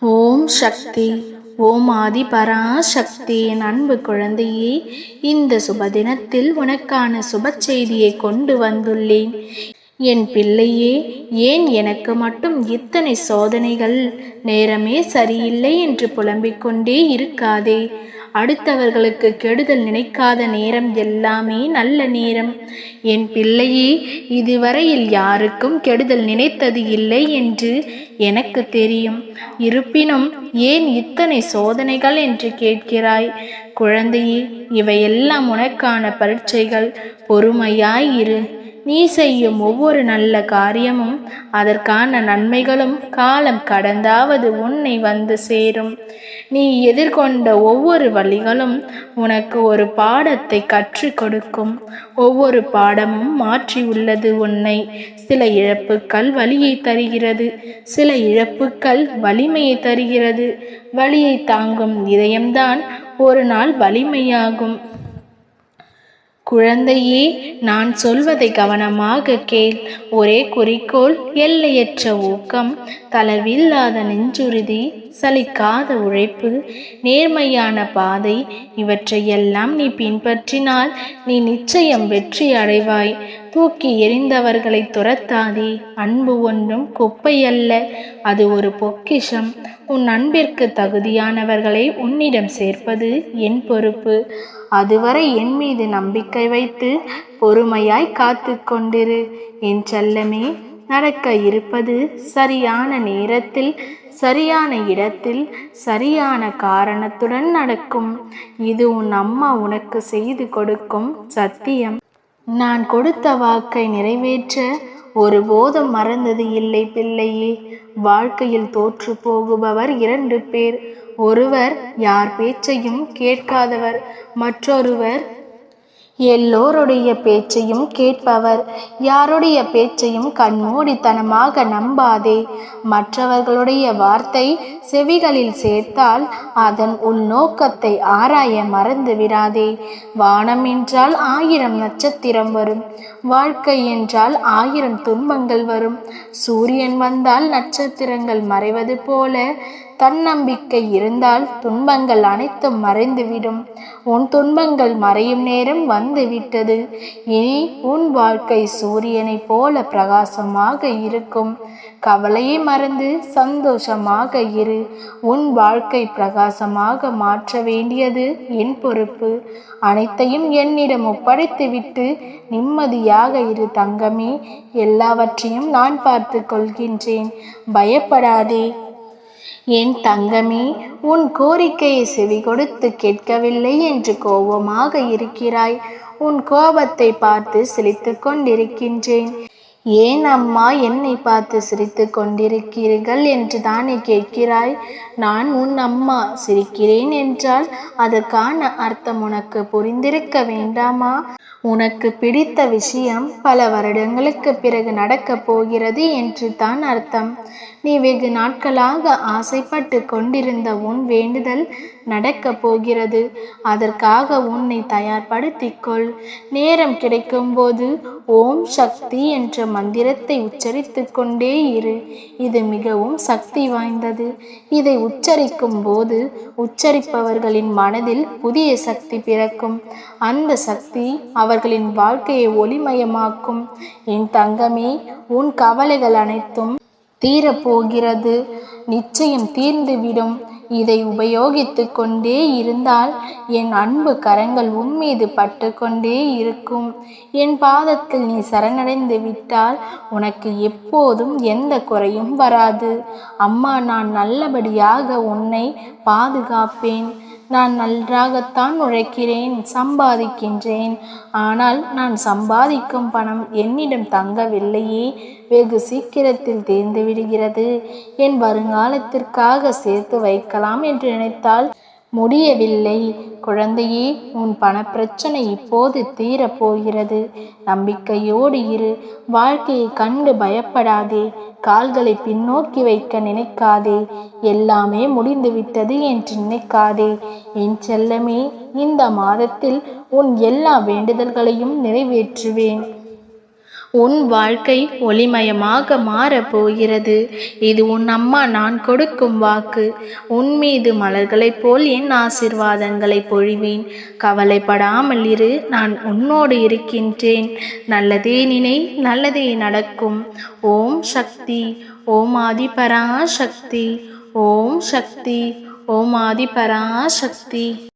ஓம் சக்தி. ஓம் ஆதி பராசக்தி. என் அன்பு குழந்தையே, இந்த சுபதினத்தில் உனக்கான சுப செய்தியை கொண்டு வந்துள்ளேன். என் பிள்ளையே, ஏன் எனக்கு மட்டும் இத்தனை சோதனைகள்? நேரமே சரியில்லை என்று புலம்பிக் கொண்டே இருக்காதே. அடுத்தவர்களுக்கு கெடுதல் நினைக்காத நேரம் எல்லாமே நல்ல நேரம். என் பிள்ளையே, இதுவரையில் யாருக்கும் கெடுதல் நினைத்தது இல்லை என்று எனக்கு தெரியும். இருப்பினும் ஏன் இத்தனை சோதனைகள் என்று கேட்கிறாய்? குழந்தையே, இவையெல்லாம் உனக்கான பரீட்சைகள். பொறுமையாயிரு. நீ செய்யும் ஒவ்வொரு நல்ல காரியமும் அதற்கான நன்மைகளும் காலம் கடந்தாவது உன்னை வந்து சேரும். நீ எதிர்கொண்ட ஒவ்வொரு வழிகளும் உனக்கு ஒரு பாடத்தை கற்றுக் கொடுக்கும். ஒவ்வொரு பாடமும் மாற்றி உள்ளது உன்னை. சில இழப்புக்கள் வலியை தருகிறது, சில இழப்புக்கள் வலிமையை தருகிறது. வலியை தாங்கும் இதயம்தான் ஒரு நாள் வலிமையாகும். குழந்தையே, நான் சொல்வதை கவனமாக கேள். ஒரே குறிக்கோள், எல்லையற்ற ஊக்கம், தளர்வில்லாத நெஞ்சுறுதி, சலிக்காத உழைப்பு, நேர்மையான பாதை, இவற்றையெல்லாம் நீ பின்பற்றினால் நீ நிச்சயம் வெற்றி அடைவாய். தூக்கி எறிந்தவர்களை துரத்தாதே. அன்பு ஒன்றும் குப்பை அல்ல, அது ஒரு பொக்கிஷம். உன் அன்பிற்கு தகுதியானவர்களை உன்னிடம் சேர்ப்பது என் பொறுப்பு. அதுவரை என் மீது நம்பிக்கை வைத்து பொறுமையாய் காத்து கொண்டிரு. என் செல்லமே, நடக்க இருப்பது சரியான நேரத்தில், சரியான இடத்தில், சரியான காரணத்துடன் நடக்கும். இது உன் அம்மா உனக்கு செய்து கொடுக்கும் சத்தியம். நான் கொடுத்த வாக்கை நிறைவேற்ற ஒருபோதும் மறந்தது இல்லை பிள்ளையே. வாழ்க்கையில் தோற்று போகுபவர் 2 பேர். ஒருவர் யார் பேச்சையும் கேட்காதவர், மற்றொருவர் எல்லோருடைய பேச்சையும் கேட்பவர். யாருடைய பேச்சையும் கண்மூடித்தனமாக நம்பாதே. மற்றவர்களுடைய வார்த்தை செவிகளில் சேர்த்தால் அதன் உள்நோக்கத்தை ஆராய மறந்து விடாதே. வானம் என்றால் 1000 நட்சத்திரம் வரும். வாழ்க்கை என்றால் 1000 துன்பங்கள் வரும். சூரியன் வந்தால் நட்சத்திரங்கள் மறைவது போல தன்னம்பிக்கை இருந்தால் துன்பங்கள் அனைத்தும் மறைந்துவிடும். உன் துன்பங்கள் மறையும் நேரம் வந்துவிட்டது. இனி உன் வாழ்க்கை சூரியனைப் போல பிரகாசமாக இருக்கும். கவலையை மறந்து சந்தோஷமாக இரு. உன் வாழ்க்கை பிரகாசமாக மாற்ற வேண்டியது என் பொறுப்பு. அனைத்தையும் என்னிடம் ஒப்படைத்துவிட்டு நிம்மதியாக இரு தங்கமே. எல்லாவற்றையும் நான் பார்த்து கொள்கின்றேன். பயப்படாதே. என் தங்கமே, உன் கோரிக்கையை செவி கொடுத்து கேட்கவில்லை என்று கோபமாக இருக்கிறாய். உன் கோபத்தை பார்த்து சிரித்து கொண்டிருக்கின்றேன். ஏன் அம்மா என்னை பார்த்து சிரித்து கொண்டிருக்கிறீர்கள் என்று தானே கேட்கிறாய்? நான் உன் அம்மா சிரிக்கிறேன் என்றால் அதற்கான அர்த்தம் உனக்கு புரிந்திருக்க வேண்டாமா? உனக்கு பிடித்த விஷயம் பல வருடங்களுக்கு பிறகு நடக்கப் போகிறது என்று தான் அர்த்தம். நீ வெகு நாட்களாக ஆசைப்பட்டு கொண்டிருந்த உன் வேண்டுதல் நடக்கப் போகிறது. அதற்காக உன்னை தயார்படுத்திக்கொள். நேரம் கிடைக்கும்போது ஓம் சக்தி என்ற மந்திரத்தை உச்சரித்து கொண்டே இரு. இது மிகவும் சக்தி வாய்ந்தது. இதை உச்சரிக்கும் போது உச்சரிப்பவர்களின் மனதில் புதிய சக்தி பிறக்கும். அந்த சக்தி அவர்களின் வாழ்க்கையை ஒளிமயமாக்கும். என் தங்கமே, உன் கவலைகள் அனைத்தும் தீரப்போகிறது. நிச்சயம் தீர்ந்துவிடும். இதை உபயோகித்து கொண்டே இருந்தால் என் அன்பு கரங்கள் உன்மீது பட்டு கொண்டே இருக்கும். என் பாதத்தில் நீ சரணடைந்து விட்டால் உனக்கு எப்போதும் எந்த குறையும் வராது. அம்மா, நான் நல்லபடியாக உன்னை பாதுகாப்பேன். நான் நன்றாகத்தான் உழைக்கிறேன், சம்பாதிக்கின்றேன். ஆனால் நான் சம்பாதிக்கும் பணம் என்னிடம் தங்கவில்லையே. வெகு சீக்கிரத்தில் தீர்ந்து விடுகிறது. என் வருங்காலத்திற்காக சேர்த்து வைக்கலாம் என்று நினைத்தால் முடியவில்லை. குழந்தையே, உன் பணப்பிரச்சனை இப்போது தீரப்போகிறது. நம்பிக்கையோடு இரு. வாழ்க்கையை கண்டு பயப்படாதே. கால்களை பின்னோக்கி வைக்க நினைக்காதே. எல்லாமே முடிந்துவிட்டது என்று நினைக்காதே. என் செல்லமே, இந்த மாதத்தில் உன் எல்லா வேண்டுதல்களையும் நிறைவேற்றுவேன். உன் வாழ்க்கை ஒளிமயமாக மாறப்போகிறது. இது உன் அம்மா நான் கொடுக்கும் வாக்கு. உன் மீது மலர்களைப் போல் என் ஆசிர்வாதங்களை பொழிவேன். கவலைப்படாமல் இரு, நான் உன்னோடு இருக்கின்றேன். நல்லதே நினை, நல்லதே நடக்கும். ஓம் சக்தி. ஓம் ஆதிபராசக்தி. ஓம் சக்தி. ஓம் ஆதிபராசக்தி.